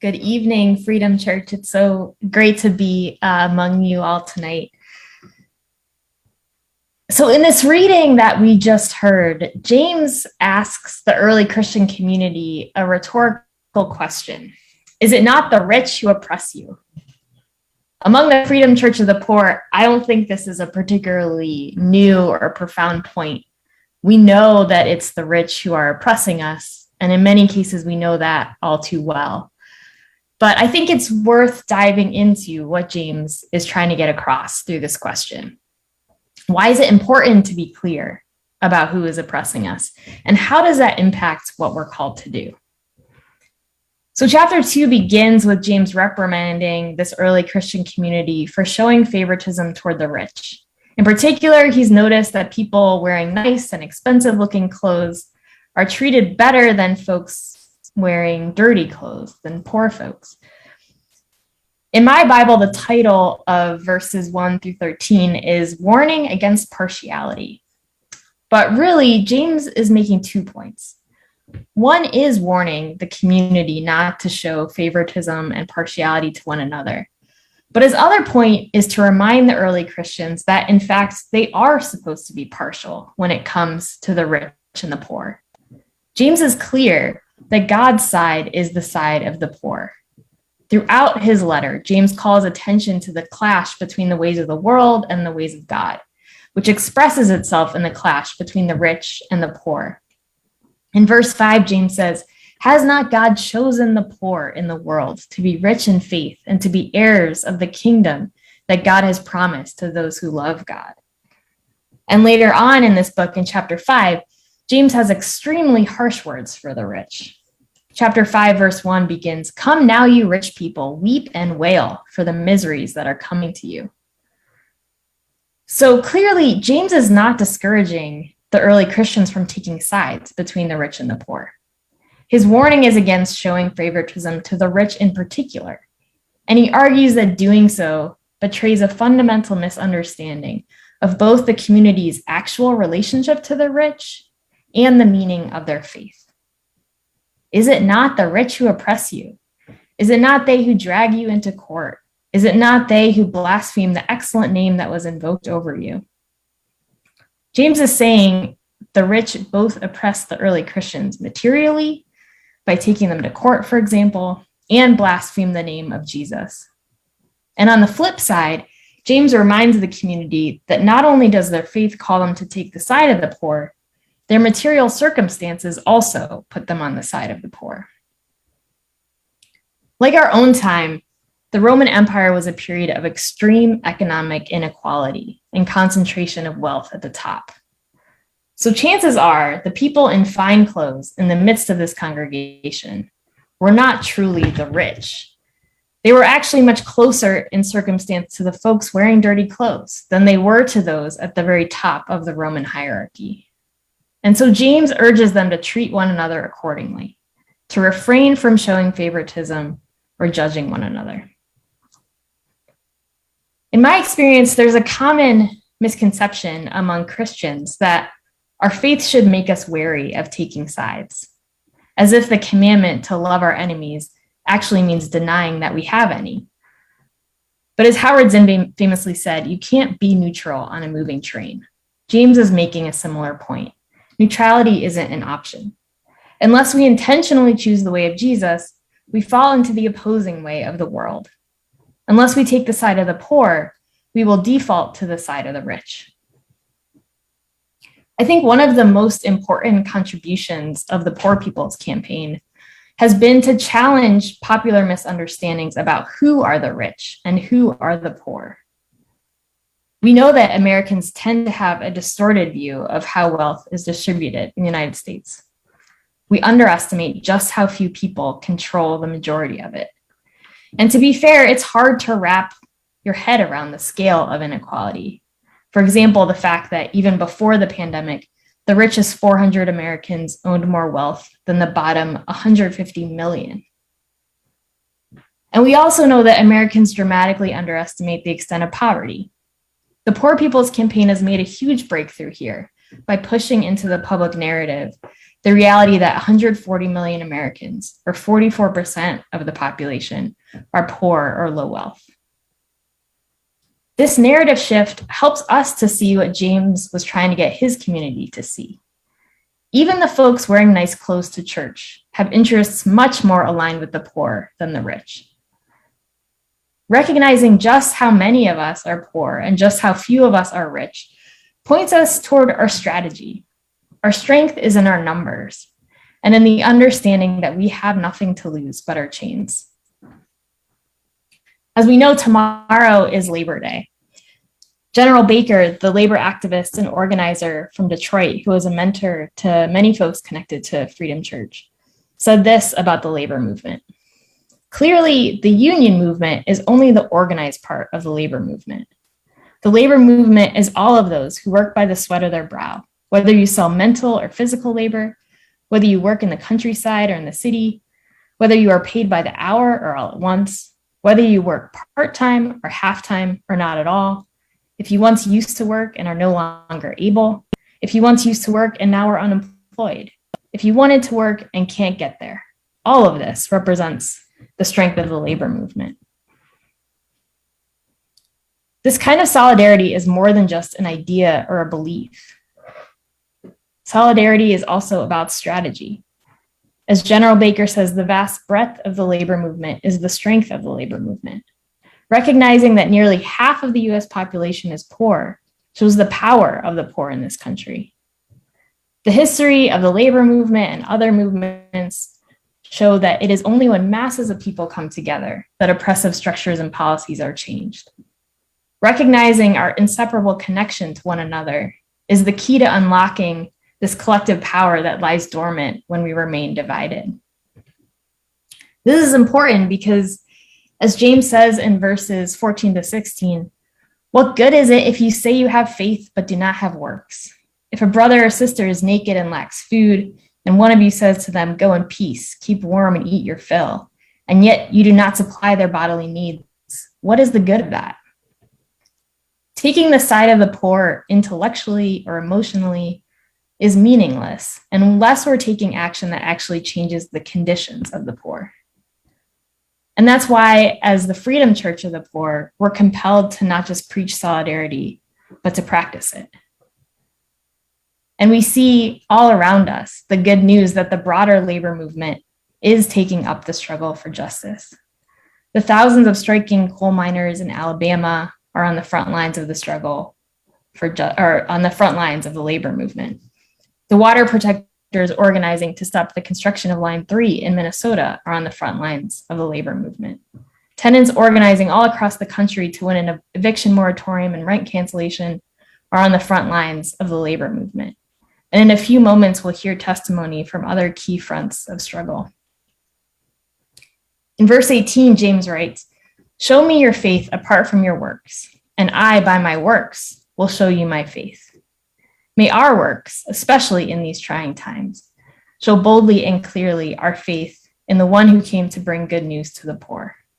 Good evening, Freedom Church. It's so great to be among you all tonight. So, in this reading that we just heard, James asks the early Christian community a rhetorical question. Is it not the rich who oppress you? Among the Freedom Church of the Poor, I don't think this is a particularly new or profound point. We know that it's the rich who are oppressing us, and in many cases, we know that all too well. But I think it's worth diving into what James is trying to get across through this question. Why is it important to be clear about who is oppressing us? And how does that impact what we're called to do? So chapter 2 begins with James reprimanding this early Christian community for showing favoritism toward the rich. In particular, he's noticed that people wearing nice and expensive looking clothes are treated better than folks wearing dirty clothes than poor folks. In my Bible, the title of verses 1 through 13 is Warning Against Partiality. But really, James is making 2 points. One is warning the community not to show favoritism and partiality to one another. But his other point is to remind the early Christians that, in fact, they are supposed to be partial when it comes to the rich and the poor. James is clear that God's side is the side of the poor. Throughout his letter, James calls attention to the clash between the ways of the world and the ways of God, which expresses itself in the clash between the rich and the poor. In verse 5, James says, "Has not God chosen the poor in the world to be rich in faith and to be heirs of the kingdom that God has promised to those who love God?" And later on in this book, in chapter 5, James has extremely harsh words for the rich. Chapter 5, verse 1 begins, "Come now, you rich people, weep and wail for the miseries that are coming to you." So clearly, James is not discouraging the early Christians from taking sides between the rich and the poor. His warning is against showing favoritism to the rich in particular, and he argues that doing so betrays a fundamental misunderstanding of both the community's actual relationship to the rich and the meaning of their faith. Is it not the rich who oppress you? Is it not they who drag you into court? Is it not they who blaspheme the excellent name that was invoked over you? James is saying the rich both oppress the early Christians materially by taking them to court, for example, and blaspheme the name of Jesus. And on the flip side, James reminds the community that not only does their faith call them to take the side of the poor, their material circumstances also put them on the side of the poor. Like our own time, the Roman Empire was a period of extreme economic inequality and concentration of wealth at the top. So chances are the people in fine clothes in the midst of this congregation were not truly the rich. They were actually much closer in circumstance to the folks wearing dirty clothes than they were to those at the very top of the Roman hierarchy. And so James urges them to treat one another accordingly, to refrain from showing favoritism or judging one another. In my experience, there's a common misconception among Christians that our faith should make us wary of taking sides, as if the commandment to love our enemies actually means denying that we have any. But as Howard Zinn famously said, you can't be neutral on a moving train. James is making a similar point. Neutrality isn't an option. Unless we intentionally choose the way of Jesus, we fall into the opposing way of the world. Unless we take the side of the poor, we will default to the side of the rich. I think one of the most important contributions of the Poor People's Campaign has been to challenge popular misunderstandings about who are the rich and who are the poor. We know that Americans tend to have a distorted view of how wealth is distributed in the United States. We underestimate just how few people control the majority of it. And to be fair, it's hard to wrap your head around the scale of inequality. For example, the fact that even before the pandemic, the richest 400 Americans owned more wealth than the bottom 150 million. And we also know that Americans dramatically underestimate the extent of poverty. The Poor People's Campaign has made a huge breakthrough here by pushing into the public narrative the reality that 140 million Americans, or 44% of the population, are poor or low wealth. This narrative shift helps us to see what James was trying to get his community to see. Even the folks wearing nice clothes to church have interests much more aligned with the poor than the rich. Recognizing just how many of us are poor and just how few of us are rich points us toward our strategy. Our strength is in our numbers and in the understanding that we have nothing to lose but our chains. As we know, tomorrow is Labor Day. General Baker, the labor activist and organizer from Detroit, who was a mentor to many folks connected to Freedom Church, said this about the labor movement. Clearly, the union movement is only the organized part of the labor movement. The labor movement is all of those who work by the sweat of their brow, whether you sell mental or physical labor, whether you work in the countryside or in the city, whether you are paid by the hour or all at once, whether you work part-time or half-time or not at all, if you once used to work and are no longer able, if you once used to work and now are unemployed, if you wanted to work and can't get there. All of this represents the strength of the labor movement. This kind of solidarity is more than just an idea or a belief. Solidarity is also about strategy. As General Baker says, the vast breadth of the labor movement is the strength of the labor movement. Recognizing that nearly half of the US population is poor shows the power of the poor in this country. The history of the labor movement and other movements show that it is only when masses of people come together that oppressive structures and policies are changed. Recognizing our inseparable connection to one another is the key to unlocking this collective power that lies dormant when we remain divided. This is important because, as James says in verses 14 to 16, what good is it if you say you have faith but do not have works? If a brother or sister is naked and lacks food, and one of you says to them, go in peace, keep warm and eat your fill, and yet you do not supply their bodily needs, what is the good of that? Taking the side of the poor intellectually or emotionally is meaningless unless we're taking action that actually changes the conditions of the poor. And that's why, as the Freedom Church of the Poor, we're compelled to not just preach solidarity, but to practice it. And we see all around us the good news that the broader labor movement is taking up the struggle for justice. The thousands of striking coal miners in Alabama are on the front lines of the struggle on the front lines of the labor movement. The water protectors organizing to stop the construction of Line 3 in Minnesota are on the front lines of the labor movement. Tenants organizing all across the country to win an eviction moratorium and rent cancellation are on the front lines of the labor movement. And in a few moments, we'll hear testimony from other key fronts of struggle. In verse 18, James writes, "Show me your faith apart from your works, and I, by my works, will show you my faith." May our works, especially in these trying times, show boldly and clearly our faith in the one who came to bring good news to the poor.